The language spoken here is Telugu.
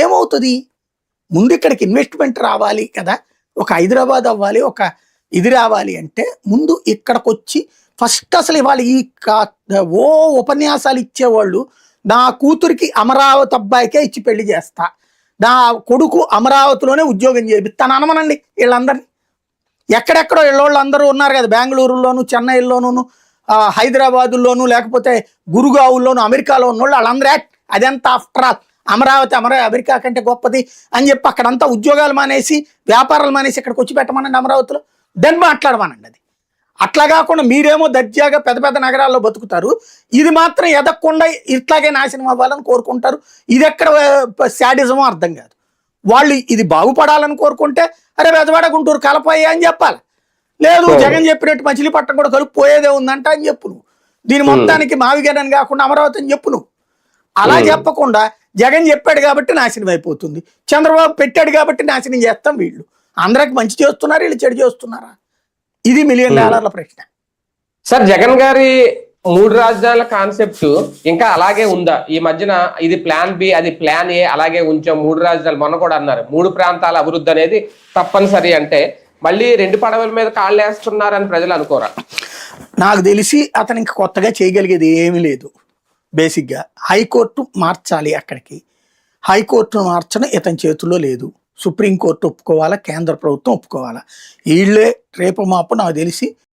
ఏమవుతుంది? ముందు ఇక్కడికి ఇన్వెస్ట్మెంట్ రావాలి కదా, ఒక హైదరాబాద్ అవ్వాలి, ఒక ఇది రావాలి అంటే ముందు ఇక్కడికొచ్చి ఫస్ట్ అసలు ఇవాళ ఓ ఉపన్యాసాలు ఇచ్చేవాళ్ళు, నా కూతురికి అమరావతి అబ్బాయికే ఇచ్చి పెళ్లి చేస్తా, నా కొడుకు అమరావతిలోనే ఉద్యోగం చేపిస్తాను అనమనండి వీళ్ళందరినీ. ఎక్కడెక్కడో వీళ్ళోళ్ళు అందరూ ఉన్నారు కదా, బెంగళూరులోను, చెన్నైలోను, హైదరాబాదుల్లోను, లేకపోతే గురుగావుల్లోను, అమెరికాలో ఉన్నోళ్ళు వాళ్ళందరూ అదంతా ఆఫ్టర్ ఆల్ అమరావతి అమెరికా కంటే గొప్పది అని చెప్పి అక్కడంతా ఉద్యోగాలు మానేసి వ్యాపారాలు మానేసి ఇక్కడికి వచ్చి పెట్టమనండి అమరావతిలో, దాన్ని మాట్లాడమనండి. అది అట్లా కాకుండా మీరేమో దర్జాగా పెద్ద పెద్ద నగరాల్లో బతుకుతారు, ఇది మాత్రం ఎదగకుండా ఇట్లాగే నాశనం అవ్వాలని కోరుకుంటారు. ఇది ఎక్కడ శాడిజమో అర్థం కాదు. వాళ్ళు ఇది బాగుపడాలని కోరుకుంటే అరే బెజవాడ గుంటూరు కలపోయా అని చెప్పాలి. లేదు జగన్ చెప్పినట్టు మచిలీపట్నం కూడా కలిపిపోయేదే ఉందంట అని చెప్పు నువ్వు. దీని మొత్తానికి మావిగేనని కాకుండా అమరావతి అని చెప్పు నువ్వు. అలా చెప్పకుండా జగన్ చెప్పాడు కాబట్టి నాశనం అయిపోతుంది, చంద్రబాబు పెట్టాడు కాబట్టి నాశనం చేస్తాం. వీళ్ళు అందరికి మంచి చేస్తున్నారు, వీళ్ళు చెడు చేస్తున్నారా? ఇది $1 మిలియన్ ప్రశ్న. సార్, జగన్ గారి 3 రాజధానుల కాన్సెప్ట్ ఇంకా అలాగే ఉందా? ఈ మధ్యన ఇది ప్లాన్ బి, అది ప్లాన్ ఏ అలాగే ఉంచాం, 3 రాజధానులు మొన్న కూడా అన్నారు 3 ప్రాంతాల అభివృద్ధి అనేది తప్పనిసరి అంటే మళ్ళీ 2 పడవల మీద కాళ్ళు వేస్తున్నారని ప్రజలు అనుకోరా? నాకు తెలిసి అతనికి కొత్తగా చేయగలిగేది ఏమీ లేదు. బేసిక్గా హైకోర్టు మార్చాలి, అక్కడికి హైకోర్టును మార్చడం ఇతని చేతుల్లో లేదు. సుప్రీంకోర్టు ఒప్పుకోవాలా, కేంద్ర ప్రభుత్వం ఒప్పుకోవాలా. వీళ్ళే రేపు మాపు నాకు తెలిసి